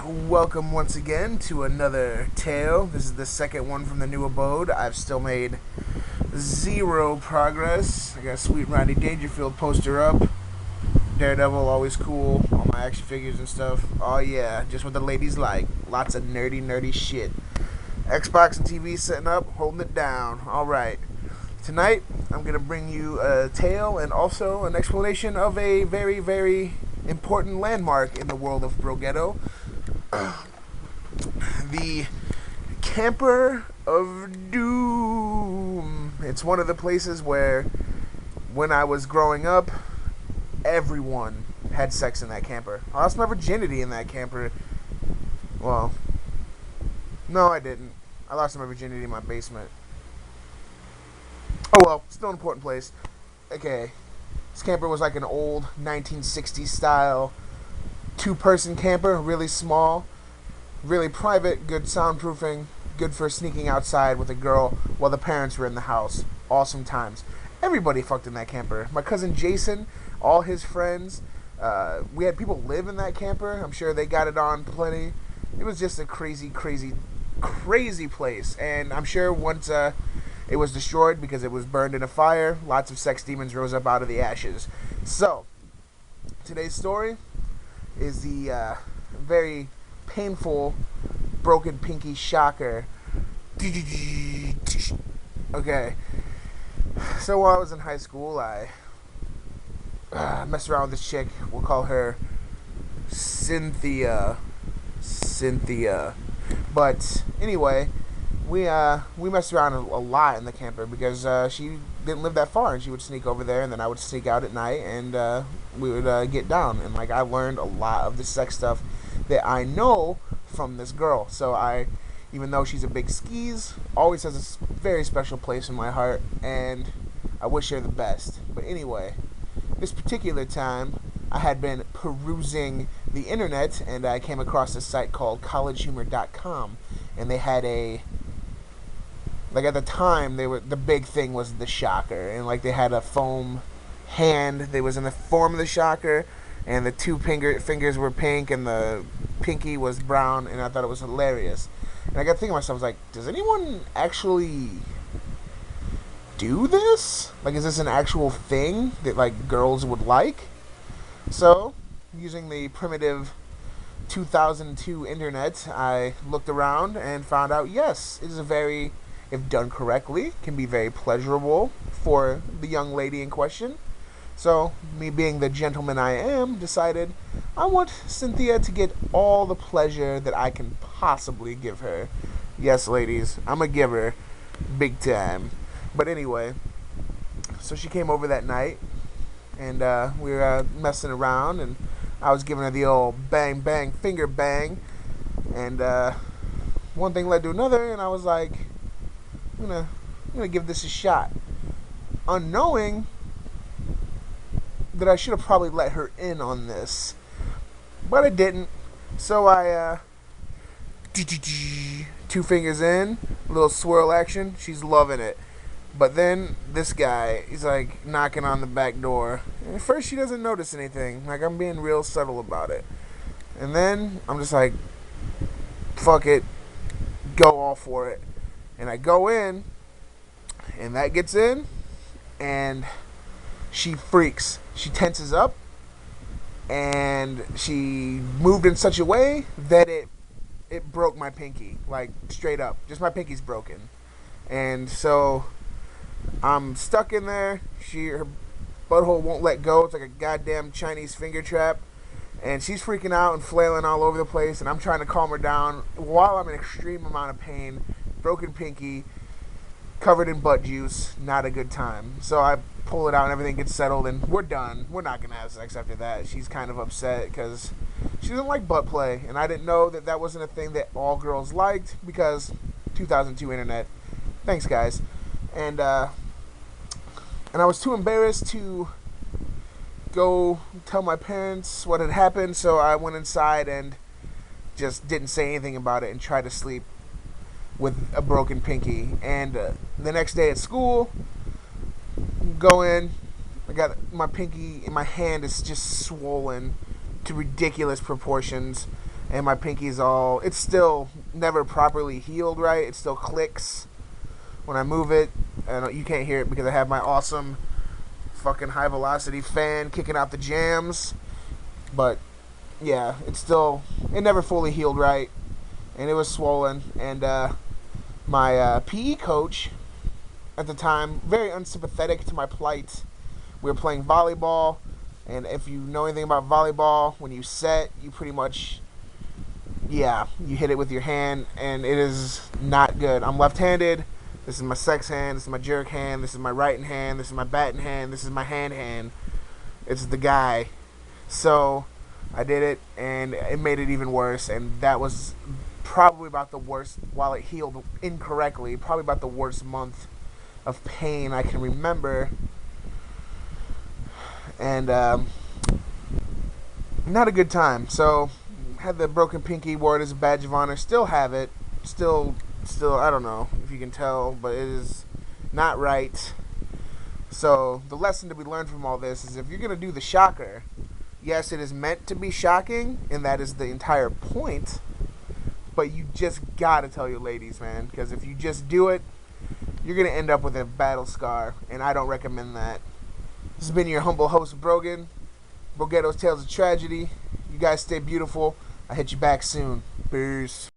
welcome once again to another tale. This is the second one from the new abode. I've still made zero progress. I got Sweet Rodney Dangerfield poster up. Daredevil, always cool. All my action figures and stuff. Oh yeah, just what the ladies like. Lots of nerdy shit. Xbox and TV setting up, holding it down. Alright. Tonight, I'm going to bring you a tale and also an explanation of a very important landmark in the world of Broghetto. The Camper of Doom. It's one of the places where, when I was growing up, everyone had sex in that camper. I lost my virginity in that camper. Well, no, I didn't. I lost my virginity in my basement. Oh well, still an important place. Okay, this camper was like an old 1960s style two-person camper, really small, really private, good soundproofing, good for sneaking outside with a girl while the parents were in the house. Awesome times. Everybody fucked in that camper. My cousin Jason, all his friends. We had people live in that camper. I'm sure they got it on plenty. It was just a crazy place. And I'm sure once it was destroyed because it was burned in a fire, lots of sex demons rose up out of the ashes. So, today's story is the very painful broken pinky shocker. Okay, so while I was in high school, I messed around with this chick. We'll call her Cynthia. But anyway, we messed around a lot in the camper because she didn't live that far, and she would sneak over there, and then I would sneak out at night, and we would get down. And like, I learned a lot of the sex stuff that I know from this girl. So even though she's a big skis, always has a very special place in my heart, and I wish her the best. But anyway, this particular time, I had been perusing the internet, and I came across a site called collegehumor.com, and they had at the time, the big thing was the shocker, and like they had a foam hand that was in the form of the shocker, and the two fingers were pink, and the pinky was brown, and I thought it was hilarious. And I got thinking to myself, I was like, does anyone actually do this? Like, is this an actual thing that like girls would like? So, using the primitive 2002 internet, I looked around and found out, yes, it is if done correctly, can be very pleasurable for the young lady in question. So, me being the gentleman I am, decided I want Cynthia to get all the pleasure that I can possibly give her. Yes, ladies, I'm a giver, big time. But anyway, so she came over that night, and we were messing around, and I was giving her the old bang, finger bang, and one thing led to another, and I was like, I'm gonna give this a shot, unknowing that I should have probably let her in on this, but I didn't. So I two fingers in, a little swirl action. She's loving it. But then this guy, he's like knocking on the back door. And at first she doesn't notice anything. Like, I'm being real subtle about it. And then I'm just like, fuck it, go all for it. And I go in, and that gets in, and she freaks. She tenses up, and she moved in such a way that it broke my pinky, like straight up. Just my pinky's broken. And so I'm stuck in there. Her butthole won't let go. It's like a goddamn Chinese finger trap. And she's freaking out and flailing all over the place, and I'm trying to calm her down while I'm in extreme amount of pain. Broken pinky, covered in butt juice, not a good time. So I pull it out and everything gets settled, and we're done. We're not going to have sex after that. She's kind of upset because she doesn't like butt play, and I didn't know that wasn't a thing that all girls liked because 2002 internet. Thanks, guys. And I was too embarrassed to go tell my parents what had happened, so I went inside and just didn't say anything about it and tried to sleep with a broken pinky. And the next day at school, go in, I got my pinky in my hand is just swollen to ridiculous proportions, and my pinky's all, it's still never properly healed right. It still clicks when I move it, and you can't hear it because I have my awesome fucking high velocity fan kicking out the jams. But yeah, it never fully healed right, and it was swollen. And my PE coach at the time, very unsympathetic to my plight. We were playing volleyball, and if you know anything about volleyball, when you set, you pretty much, yeah, you hit it with your hand, and it is not good. I'm left-handed. This is my sex hand. This is my jerk hand. This is my right hand. This is my batting hand. This is my hand. It's the guy. So I did it, and it made it even worse. And that was probably about the worst, while it healed incorrectly, probably about the worst month of pain I can remember. And not a good time. So had the broken pinky, wore it as a badge of honor. Still have it. Still, I don't know if you can tell, but it is not right. So the lesson to be learned from all this is, if you're gonna do the shocker, yes, it is meant to be shocking, and that is the entire point. But you just gotta tell your ladies, man, because if you just do it, you're gonna end up with a battle scar, and I don't recommend that. This has been your humble host, Broghetto's Tales of Tragedy. You guys stay beautiful. I'll hit you back soon. Peace.